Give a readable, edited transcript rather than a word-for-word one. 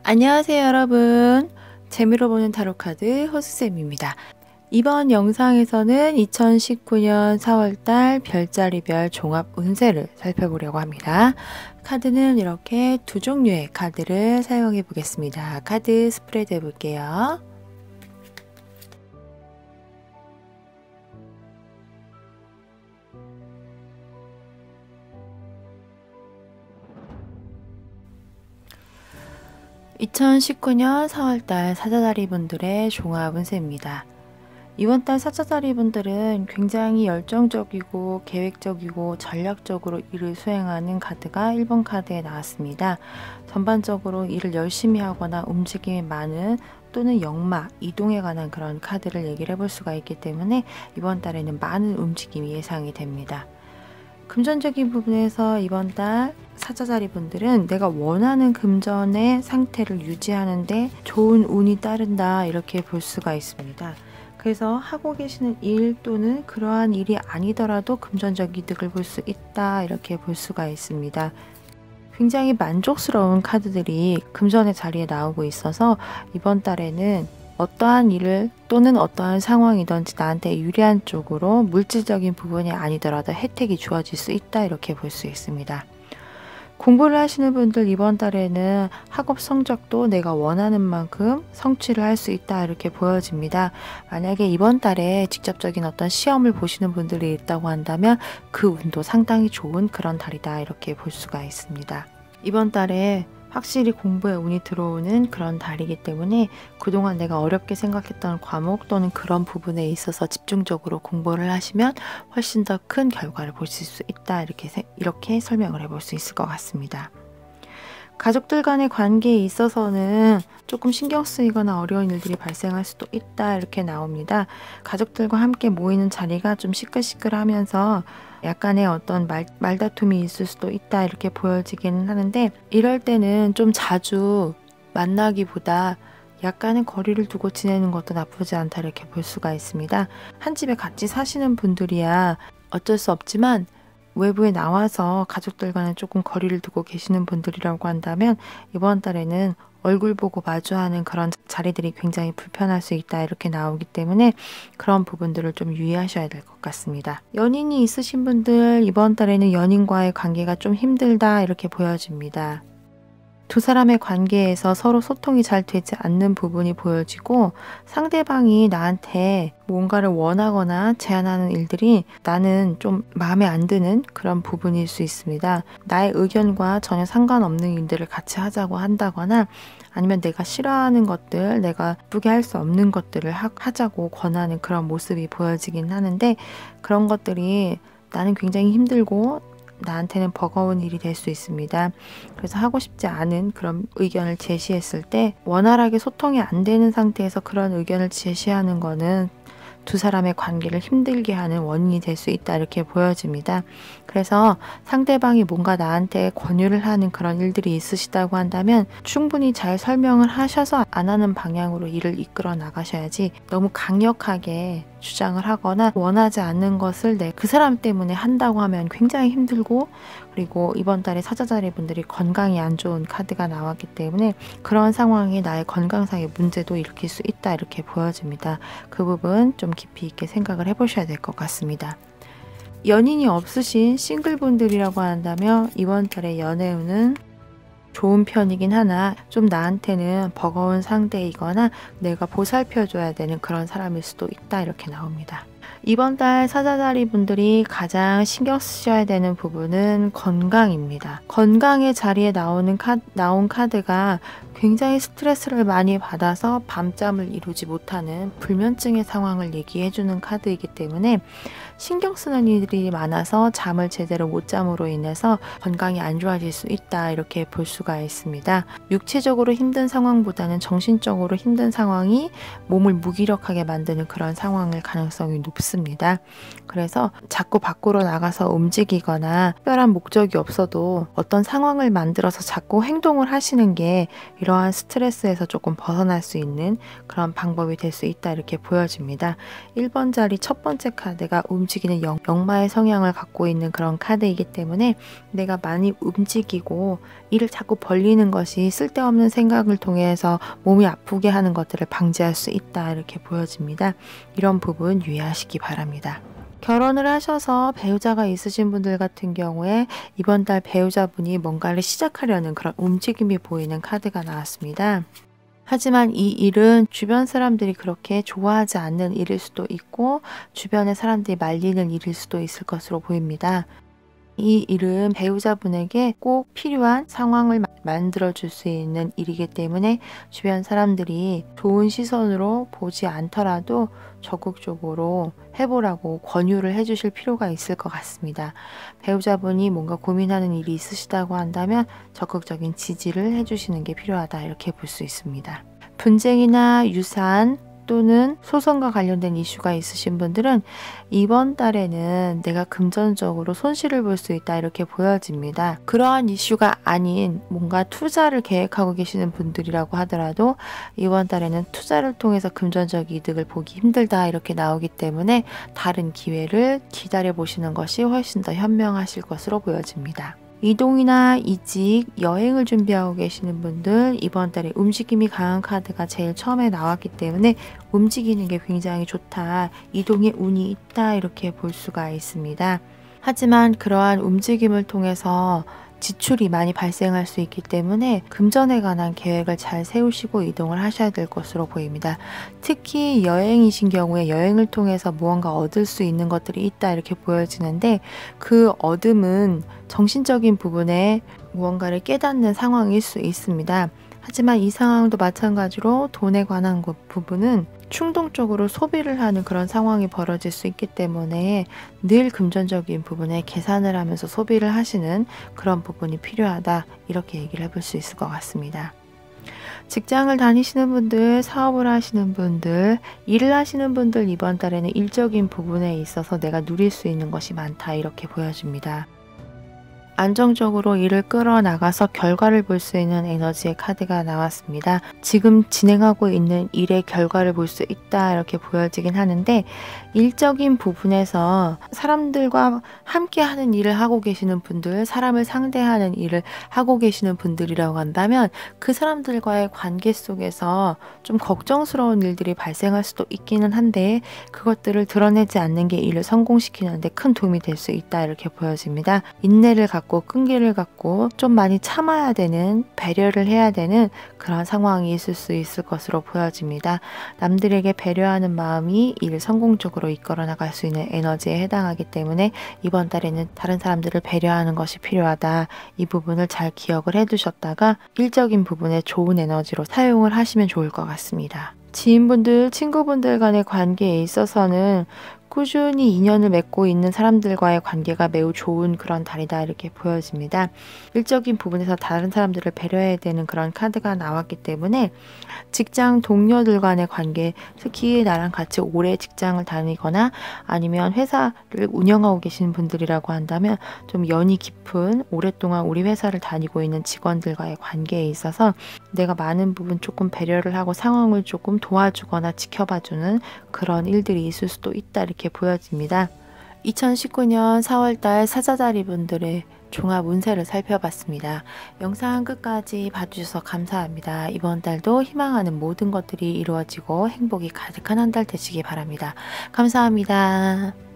안녕하세요 여러분. 재미로 보는 타로카드 호수쌤입니다. 이번 영상에서는 2019년 4월달 별자리별 종합 운세를 살펴보려고 합니다. 카드는 이렇게 두 종류의 카드를 사용해 보겠습니다. 카드 스프레드 해볼게요. (2019년 4월달) 사자자리 분들의 종합 운세입니다. 이번달 사자자리 분들은 굉장히 열정적이고 계획적이고 전략적으로 일을 수행하는 카드가 1번 카드에 나왔습니다. 전반적으로 일을 열심히 하거나 움직임이 많은 또는 역마, 이동에 관한 그런 카드를 얘기를 해볼 수가 있기 때문에 이번 달에는 많은 움직임이 예상이 됩니다. 금전적인 부분에서 이번 달 사자자리 분들은 내가 원하는 금전의 상태를 유지하는데 좋은 운이 따른다 이렇게 볼 수가 있습니다. 그래서 하고 계시는 일 또는 그러한 일이 아니더라도 금전적 이득을 볼 수 있다 이렇게 볼 수가 있습니다. 굉장히 만족스러운 카드들이 금전의 자리에 나오고 있어서 이번 달에는 어떠한 일을 또는 어떠한 상황이든지 나한테 유리한 쪽으로 물질적인 부분이 아니더라도 혜택이 주어질 수 있다 이렇게 볼 수 있습니다. 공부를 하시는 분들 이번 달에는 학업 성적도 내가 원하는 만큼 성취를 할 수 있다 이렇게 보여집니다. 만약에 이번 달에 직접적인 어떤 시험을 보시는 분들이 있다고 한다면 그 운도 상당히 좋은 그런 달이다 이렇게 볼 수가 있습니다. 이번 달에 확실히 공부에 운이 들어오는 그런 달이기 때문에 그동안 내가 어렵게 생각했던 과목 또는 그런 부분에 있어서 집중적으로 공부를 하시면 훨씬 더 큰 결과를 보실 수 있다 이렇게 설명을 해볼 수 있을 것 같습니다. 가족들 간의 관계에 있어서는 조금 신경 쓰이거나 어려운 일들이 발생할 수도 있다 이렇게 나옵니다. 가족들과 함께 모이는 자리가 좀 시끌시끌하면서 약간의 어떤 말다툼이 있을 수도 있다 이렇게 보여지기는 하는데 이럴 때는 좀 자주 만나기보다 약간의 거리를 두고 지내는 것도 나쁘지 않다 이렇게 볼 수가 있습니다. 한 집에 같이 사시는 분들이야 어쩔 수 없지만 외부에 나와서 가족들과는 조금 거리를 두고 계시는 분들이라고 한다면 이번 달에는 얼굴 보고 마주하는 그런 자리들이 굉장히 불편할 수 있다 이렇게 나오기 때문에 그런 부분들을 좀 유의하셔야 될 것 같습니다. 연인이 있으신 분들 이번 달에는 연인과의 관계가 좀 힘들다 이렇게 보여집니다. 두 사람의 관계에서 서로 소통이 잘 되지 않는 부분이 보여지고 상대방이 나한테 뭔가를 원하거나 제안하는 일들이 나는 좀 마음에 안 드는 그런 부분일 수 있습니다. 나의 의견과 전혀 상관없는 일들을 같이 하자고 한다거나 아니면 내가 싫어하는 것들, 내가 예쁘게 할 수 없는 것들을 하자고 권하는 그런 모습이 보여지긴 하는데 그런 것들이 나는 굉장히 힘들고 나한테는 버거운 일이 될 수 있습니다. 그래서 하고 싶지 않은 그런 의견을 제시했을 때 원활하게 소통이 안 되는 상태에서 그런 의견을 제시하는 거는 두 사람의 관계를 힘들게 하는 원인이 될 수 있다 이렇게 보여집니다. 그래서 상대방이 뭔가 나한테 권유를 하는 그런 일들이 있으시다고 한다면 충분히 잘 설명을 하셔서 안 하는 방향으로 일을 이끌어 나가셔야지 너무 강력하게 주장을 하거나 원하지 않는 것을 그 사람 때문에 한다고 하면 굉장히 힘들고 그리고 이번 달에 사자자리 분들이 건강이 안 좋은 카드가 나왔기 때문에 그런 상황이 나의 건강상의 문제도 일으킬 수 있다 이렇게 보여집니다. 그 부분 좀 깊이 있게 생각을 해보셔야 될 것 같습니다. 연인이 없으신 싱글분들이라고 한다면 이번 달의 연애운은 좋은 편이긴 하나 좀 나한테는 버거운 상대이거나 내가 보살펴줘야 되는 그런 사람일 수도 있다 이렇게 나옵니다. 이번 달 사자자리 분들이 가장 신경 쓰셔야 되는 부분은 건강입니다. 건강의 자리에 나온 카드가 굉장히 스트레스를 많이 받아서 밤잠을 이루지 못하는 불면증의 상황을 얘기해주는 카드이기 때문에 신경 쓰는 일이 많아서 잠을 제대로 못 잠으로 인해서 건강이 안 좋아질 수 있다 이렇게 볼 수가 있습니다. 육체적으로 힘든 상황보다는 정신적으로 힘든 상황이 몸을 무기력하게 만드는 그런 상황일 가능성이 높습니다. 그래서 자꾸 밖으로 나가서 움직이거나 특별한 목적이 없어도 어떤 상황을 만들어서 자꾸 행동을 하시는 게 이러한 스트레스에서 조금 벗어날 수 있는 그런 방법이 될 수 있다 이렇게 보여집니다. 1번 자리 첫 번째 카드가 움직이는 역마의 성향을 갖고 있는 그런 카드이기 때문에 내가 많이 움직이고 일을 자꾸 벌리는 것이 쓸데없는 생각을 통해서 몸이 아프게 하는 것들을 방지할 수 있다 이렇게 보여집니다. 이런 부분 유의하시기 바랍니다. 결혼을 하셔서 배우자가 있으신 분들 같은 경우에 이번 달 배우자분이 뭔가를 시작하려는 그런 움직임이 보이는 카드가 나왔습니다. 하지만 이 일은 주변 사람들이 그렇게 좋아하지 않는 일일 수도 있고 주변의 사람들이 말리는 일일 수도 있을 것으로 보입니다. 이 일은 배우자분에게 꼭 필요한 상황을 만들어 줄 수 있는 일이기 때문에 주변 사람들이 좋은 시선으로 보지 않더라도 적극적으로 해보라고 권유를 해주실 필요가 있을 것 같습니다. 배우자분이 뭔가 고민하는 일이 있으시다고 한다면 적극적인 지지를 해주시는 게 필요하다 이렇게 볼 수 있습니다. 분쟁이나 유산 또는 소송과 관련된 이슈가 있으신 분들은 이번 달에는 내가 금전적으로 손실을 볼 수 있다 이렇게 보여집니다. 그러한 이슈가 아닌 뭔가 투자를 계획하고 계시는 분들이라고 하더라도 이번 달에는 투자를 통해서 금전적 이득을 보기 힘들다 이렇게 나오기 때문에 다른 기회를 기다려 보시는 것이 훨씬 더 현명하실 것으로 보여집니다. 이동이나 이직, 여행을 준비하고 계시는 분들 이번 달에 움직임이 강한 카드가 제일 처음에 나왔기 때문에 움직이는 게 굉장히 좋다, 이동의 운이 있다 이렇게 볼 수가 있습니다. 하지만 그러한 움직임을 통해서 지출이 많이 발생할 수 있기 때문에 금전에 관한 계획을 잘 세우시고 이동을 하셔야 될 것으로 보입니다. 특히 여행이신 경우에 여행을 통해서 무언가 얻을 수 있는 것들이 있다 이렇게 보여지는데 그 얻음은 정신적인 부분에 무언가를 깨닫는 상황일 수 있습니다. 하지만 이 상황도 마찬가지로 돈에 관한 부분은 충동적으로 소비를 하는 그런 상황이 벌어질 수 있기 때문에 늘 금전적인 부분에 계산을 하면서 소비를 하시는 그런 부분이 필요하다 이렇게 얘기를 해볼 수 있을 것 같습니다. 직장을 다니시는 분들, 사업을 하시는 분들, 일을 하시는 분들 이번 달에는 일적인 부분에 있어서 내가 누릴 수 있는 것이 많다 이렇게 보여집니다. 안정적으로 일을 끌어나가서 결과를 볼 수 있는 에너지의 카드가 나왔습니다. 지금 진행하고 있는 일의 결과를 볼 수 있다 이렇게 보여지긴 하는데 일적인 부분에서 사람들과 함께 하는 일을 하고 계시는 분들, 사람을 상대하는 일을 하고 계시는 분들이라고 한다면 그 사람들과의 관계 속에서 좀 걱정스러운 일들이 발생할 수도 있기는 한데 그것들을 드러내지 않는 게 일을 성공시키는 데 큰 도움이 될 수 있다 이렇게 보여집니다. 인내를 갖고 끈기를 갖고 좀 많이 참아야 되는, 배려를 해야 되는 그런 상황이 있을 수 있을 것으로 보여집니다. 남들에게 배려하는 마음이 일을 성공적으로 이끌어 나갈 수 있는 에너지에 해당하기 때문에 이번 달에는 다른 사람들을 배려하는 것이 필요하다. 이 부분을 잘 기억을 해두셨다가 일적인 부분에 좋은 에너지로 사용을 하시면 좋을 것 같습니다. 지인분들, 친구분들 간의 관계에 있어서는 꾸준히 인연을 맺고 있는 사람들과의 관계가 매우 좋은 그런 달이다 이렇게 보여집니다. 일적인 부분에서 다른 사람들을 배려해야 되는 그런 카드가 나왔기 때문에 직장 동료들 간의 관계, 특히 나랑 같이 오래 직장을 다니거나 아니면 회사를 운영하고 계시는 분들이라고 한다면 좀 연이 깊은 오랫동안 우리 회사를 다니고 있는 직원들과의 관계에 있어서 내가 많은 부분 조금 배려를 하고 상황을 조금 도와주거나 지켜봐주는 그런 일들이 있을 수도 있다 이렇게 보여집니다. 2019년 4월달 사자자리 분들의 종합 운세를 살펴봤습니다. 영상 끝까지 봐주셔서 감사합니다. 이번 달도 희망하는 모든 것들이 이루어지고 행복이 가득한 한 달 되시기 바랍니다. 감사합니다.